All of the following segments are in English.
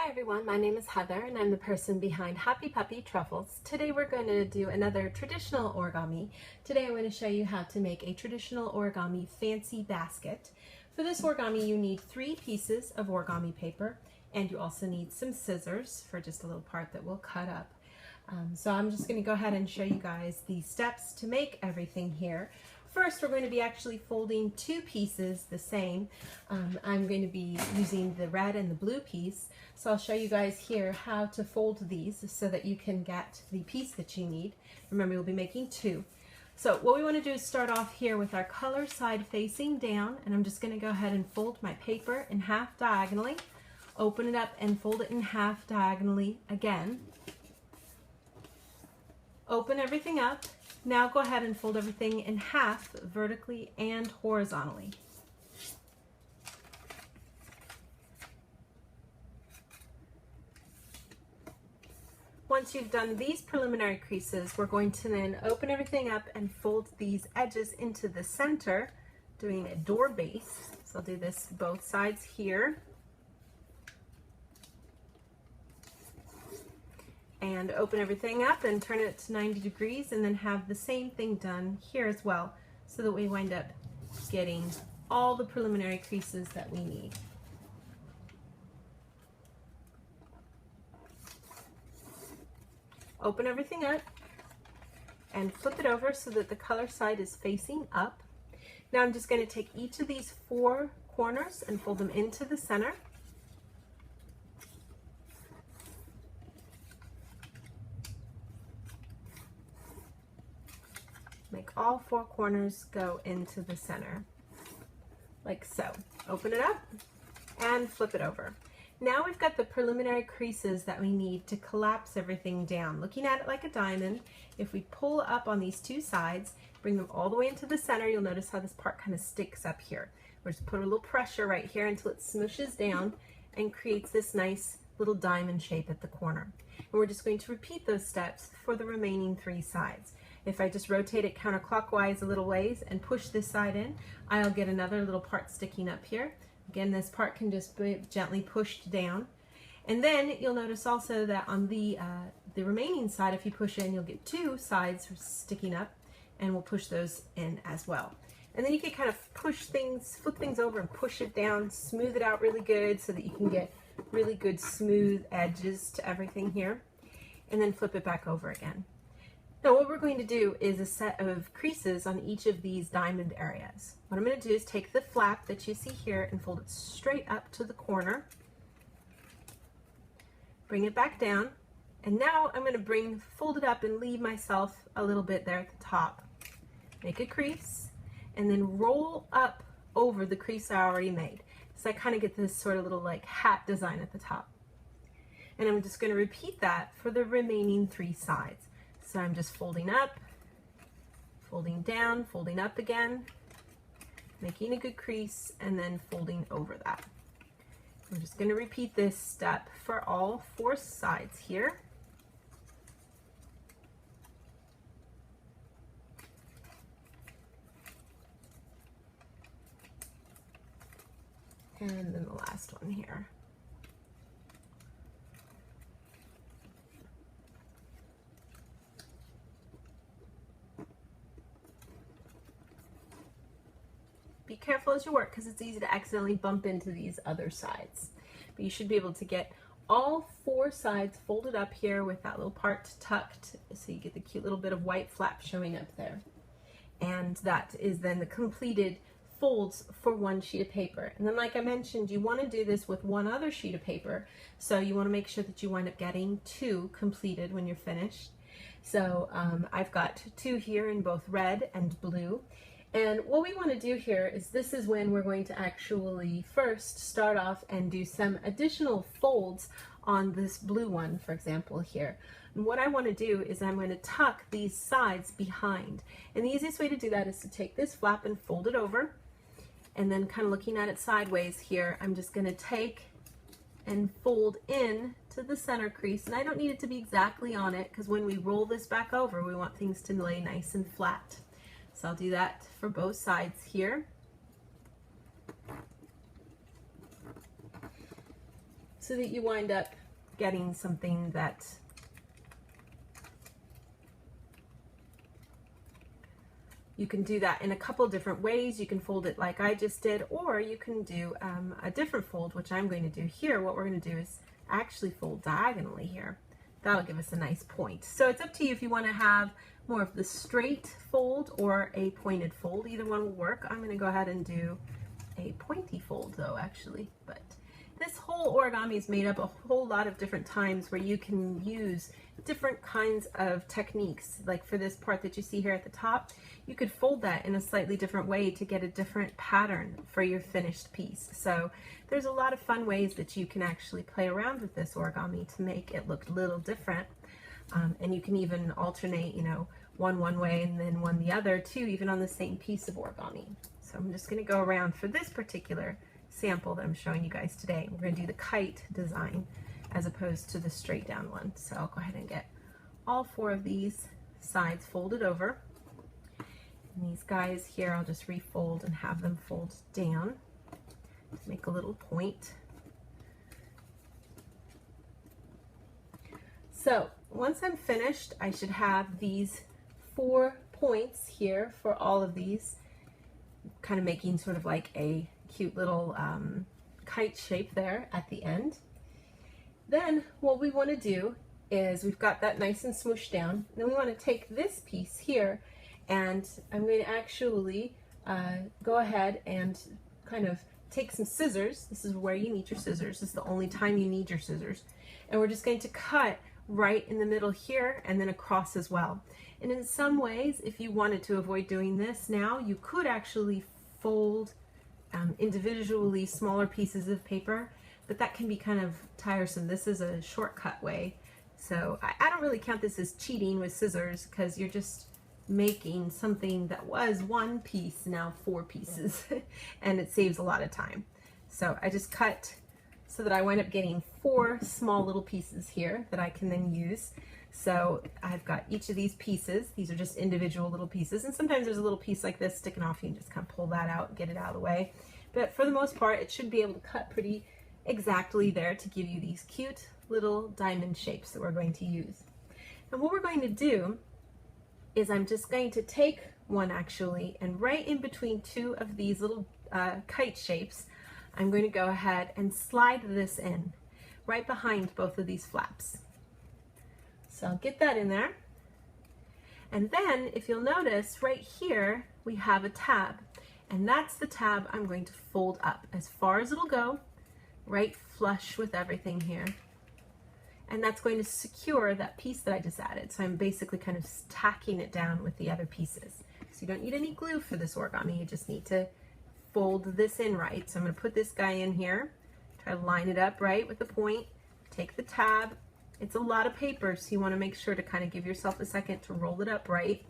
Hi everyone, my name is Heather and I'm the person behind Happy Puppy Truffles. Today we're going to do another traditional origami. Today I'm going to show you how to make a traditional origami fancy basket. For this origami you need 3 pieces of origami paper and you also need some scissors for just a little part that we'll cut up. So I'm just going to go ahead and show you guys the steps to make everything here. First, we're going to be actually folding 2 pieces the same. I'm going to be using the red and the blue piece. So I'll show you guys here how to fold these so that you can get the piece that you need. Remember, you'll be making 2. So what we want to do is start off here with our color side facing down, and I'm just going to go ahead and fold my paper in half diagonally, open it up and fold it in half diagonally again. Open everything up. Now go ahead and fold everything in half vertically and horizontally. Once you've done these preliminary creases, we're going to then open everything up and fold these edges into the center, doing a door base. So I'll do this both sides here. And open everything up and turn it to 90 degrees and then have the same thing done here as well so that we wind up getting all the preliminary creases that we need. Open everything up and flip it over so that the color side is facing up. Now I'm just going to take each of these 4 corners and fold them into the center. Make all 4 corners go into the center, like so. Open it up and flip it over. Now we've got the preliminary creases that we need to collapse everything down. Looking at it like a diamond, if we pull up on these 2 sides, bring them all the way into the center, you'll notice how this part kind of sticks up here. We're just put a little pressure right here until it smooshes down and creates this nice little diamond shape at the corner. And we're just going to repeat those steps for the remaining 3 sides. If I just rotate it counterclockwise a little ways and push this side in, I'll get another little part sticking up here. Again, this part can just be gently pushed down. And then you'll notice also that on the remaining side, if you push in, you'll get 2 sides sticking up, and we'll push those in as well. And then you can kind of push things, flip things over and push it down, smooth it out really good so that you can get really good smooth edges to everything here. And then flip it back over again. Now what we're going to do is a set of creases on each of these diamond areas. What I'm going to do is take the flap that you see here and fold it straight up to the corner. Bring it back down. And now I'm going to fold it up and leave myself a little bit there at the top. Make a crease and then roll up over the crease I already made. So I kind of get this sort of little like hat design at the top. And I'm just going to repeat that for the remaining 3 sides. So I'm just folding up, folding down, folding up again, making a good crease, and then folding over that. We're just going to repeat this step for all 4 sides here. And then the last one here. Be careful as you work because it's easy to accidentally bump into these other sides. But you should be able to get all 4 sides folded up here with that little part tucked so you get the cute little bit of white flap showing up there. And that is then the completed folds for 1 sheet of paper. And then like I mentioned, you want to do this with 1 other sheet of paper. So you want to make sure that you wind up getting 2 completed when you're finished. So I've got 2 here in both red and blue. And what we want to do here is this is when we're going to actually first start off and do some additional folds on this blue one, for example, here. And what I want to do is I'm going to tuck these sides behind. And the easiest way to do that is to take this flap and fold it over. And then kind of looking at it sideways here, I'm just going to take and fold in to the center crease. And I don't need it to be exactly on it because when we roll this back over, we want things to lay nice and flat. So I'll do that for both sides here. so that you wind up getting something that you can do that in a couple different ways. You can fold it like I just did, or you can do a different fold, which I'm going to do here. What we're going to do is actually fold diagonally here. That'll give us a nice point. So it's up to you if you want to have more of the straight fold or a pointed fold. Either one will work. I'm going to go ahead and do a pointy fold though, actually. But this whole origami is made up a whole lot of different times where you can use different kinds of techniques. Like for this part that you see here at the top, you could fold that in a slightly different way to get a different pattern for your finished piece. So there's a lot of fun ways that you can actually play around with this origami to make it look a little different. And you can even alternate, you know, one way and then one the other too, even on the same piece of origami. So I'm just going to go around for this particular sample that I'm showing you guys today. We're going to do the kite design as opposed to the straight down one. So I'll go ahead and get all 4 of these sides folded over. And these guys here, I'll just refold and have them fold down to make a little point. So once I'm finished, I should have these 4 points here for all of these, kind of making sort of like a cute little kite shape there at the end. Then what we want to do is, we've got that nice and smooshed down, then we want to take this piece here, and I'm going to actually go ahead and kind of take some scissors. This is where you need your scissors. This is the only time you need your scissors. And we're just going to cut right in the middle here and then across as well. And in some ways, if you wanted to avoid doing this now, you could actually fold individually smaller pieces of paper, but that can be kind of tiresome. This is a shortcut way. So I don't really count this as cheating with scissors, because you're just making something that was 1 piece now 4 pieces and it saves a lot of time. So I just cut so that I wind up getting 4 small little pieces here that I can then use. So I've got each of these pieces. These are just individual little pieces, and sometimes there's a little piece like this sticking off. You can just kind of pull that out and get it out of the way. But for the most part, it should be able to cut pretty exactly there to give you these cute little diamond shapes that we're going to use. And what we're going to do is, I'm just going to take one actually, and right in between 2 of these little kite shapes, I'm going to go ahead and slide this in right behind both of these flaps. So I'll get that in there. And then if you'll notice right here, we have a tab, and that's the tab I'm going to fold up as far as it'll go, right flush with everything here. And that's going to secure that piece that I just added. So I'm basically kind of tacking it down with the other pieces. So you don't need any glue for this origami, you just need to fold this in right. So I'm going to put this guy in here, try to line it up right with the point, take the tab. It's a lot of paper, so you want to make sure to kind of give yourself a second to roll it up right.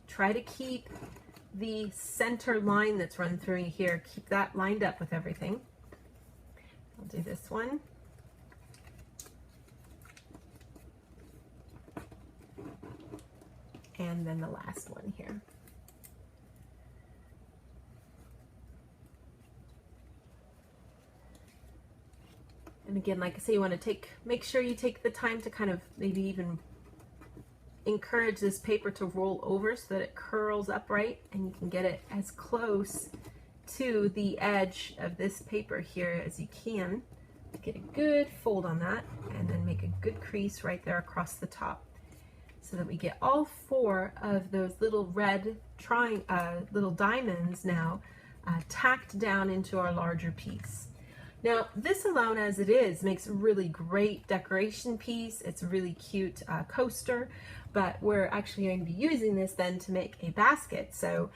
Try to keep the center line that's run through here, keep that lined up with everything. I'll do this one. And then the last one here. And again, like I say, you want to make sure you take the time to kind of maybe even encourage this paper to roll over so that it curls up right, and you can get it as close to the edge of this paper here as you can to get a good fold on that, and then make a good crease right there across the top, so that we get all 4 of those little red little diamonds now tacked down into our larger piece. Now this alone as it is makes a really great decoration piece. It's a really cute coaster, but we're actually going to be using this then to make a basket. So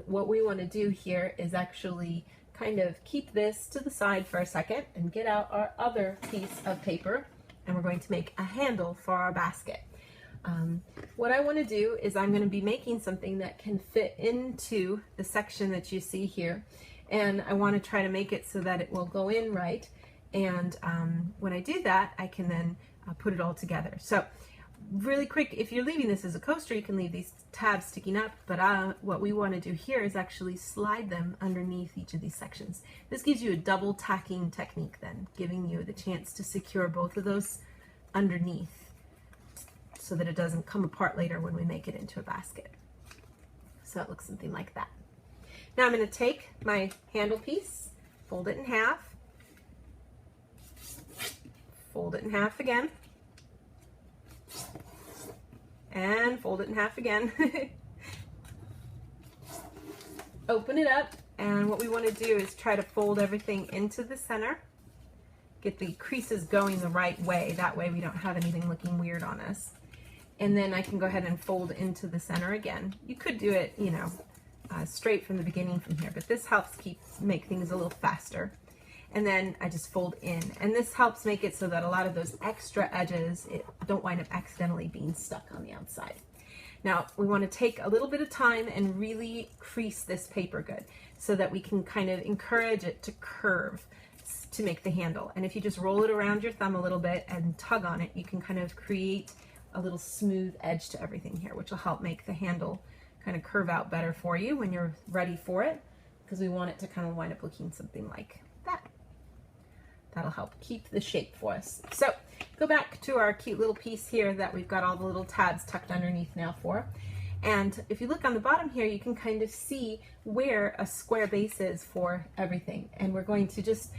what we want to do here is actually kind of keep this to the side for a second and get out our other piece of paper, and we're going to make a handle for our basket. What I want to do is, I'm going to be making something that can fit into the section that you see here, and I want to try to make it so that it will go in right, and when I do that, I can then put it all together. So really quick, if you're leaving this as a coaster, you can leave these tabs sticking up, but what we want to do here is actually slide them underneath each of these sections. This gives you a double tacking technique then, giving you the chance to secure both of those underneath so that it doesn't come apart later when we make it into a basket. So it looks something like that. Now I'm going to take my handle piece, fold it in half, fold it in half again, and fold it in half again. Open it up, and what we want to do is try to fold everything into the center. Get the creases going the right way, that way we don't have anything looking weird on us. And then I can go ahead and fold into the center again. You could do it, you know, straight from the beginning from here, but this helps make things a little faster. And then I just fold in, and this helps make it so that a lot of those extra edges don't wind up accidentally being stuck on the outside. Now we want to take a little bit of time and really crease this paper good so that we can kind of encourage it to curve to make the handle. And if you just roll it around your thumb a little bit and tug on it, you can kind of create a little smooth edge to everything here, which will help make the handle kind of curve out better for you when you're ready for it, because we want it to kind of wind up looking something like that. That'll help keep the shape for us. So go back to our cute little piece here that we've got all the little tabs tucked underneath now for. And if you look on the bottom here, you can kind of see where a square base is for everything. And we're going to just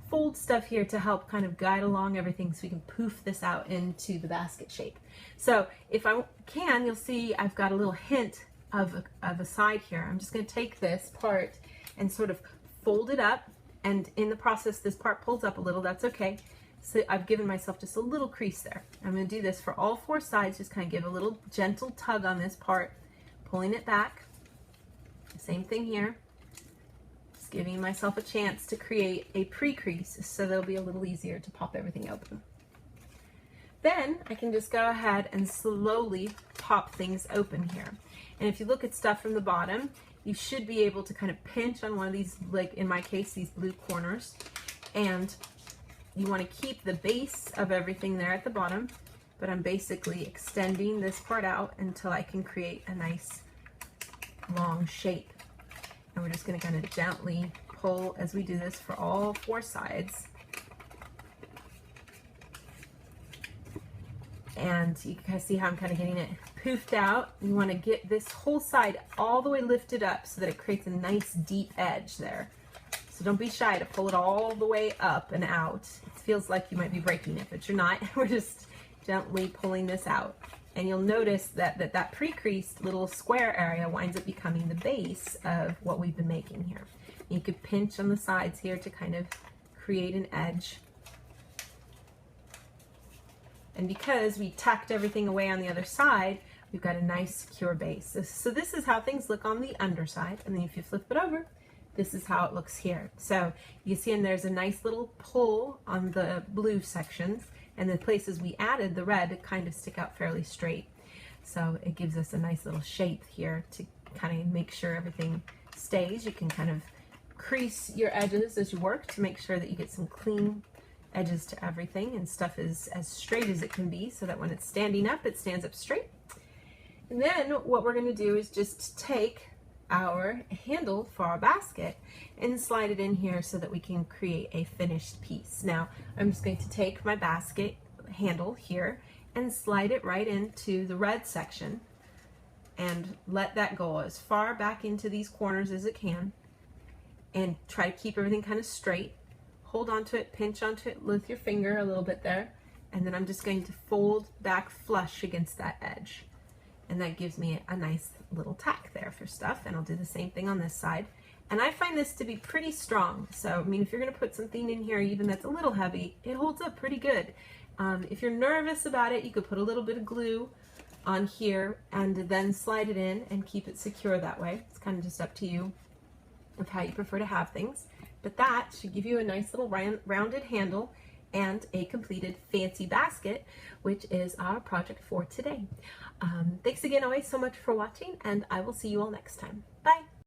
fold stuff here to help kind of guide along everything so we can poof this out into the basket shape. So if I can, you'll see I've got a little hint of a side here. I'm just going to take this part and sort of fold it up. And in the process, this part pulls up a little, that's okay. So I've given myself just a little crease there. I'm going to do this for all four sides, just kind of give a little gentle tug on this part, pulling it back. Same thing here. Just giving myself a chance to create a pre-crease so that it'll be a little easier to pop everything open. Then I can just go ahead and slowly pop things open here. And if you look at stuff from the bottom, you should be able to kind of pinch on one of these, like in my case, these blue corners, and you want to keep the base of everything there at the bottom, but I'm basically extending this part out until I can create a nice long shape. And we're just going to kind of gently pull as we do this for all four sides. And you can see how I'm kind of getting it poofed out. You want to get this whole side all the way lifted up so that it creates a nice deep edge there. So don't be shy to pull it all the way up and out. It feels like you might be breaking it, but you're not. We're just gently pulling this out. And you'll notice that pre-creased little square area winds up becoming the base of what we've been making here. You could pinch on the sides here to kind of create an edge. And because we tucked everything away on the other side, we've got a nice secure base. So this is how things look on the underside. And then if you flip it over, this is how it looks here. So you see, and there's a nice little pull on the blue sections, and the places we added the red kind of stick out fairly straight. So it gives us a nice little shape here to kind of make sure everything stays. You can kind of crease your edges as you work to make sure that you get some clean edges to everything, and stuff is as straight as it can be so that when it's standing up, it stands up straight. And then what we're going to do is just take our handle for our basket and slide it in here so that we can create a finished piece. Now I'm just going to take my basket handle here and slide it right into the red section and let that go as far back into these corners as it can, and try to keep everything kind of straight. Hold onto it, pinch onto it with your finger a little bit there, and then I'm just going to fold back flush against that edge. And that gives me a nice little tack there for stuff, and I'll do the same thing on this side. And I find this to be pretty strong, so I mean, if you're going to put something in here even that's a little heavy, it holds up pretty good. If you're nervous about it, you could put a little bit of glue on here and then slide it in and keep it secure that way. It's kind of just up to you of how you prefer to have things. But that should give you a nice little rounded handle and a completed fancy basket, which is our project for today. Thanks again always so much for watching, and I will see you all next time. Bye!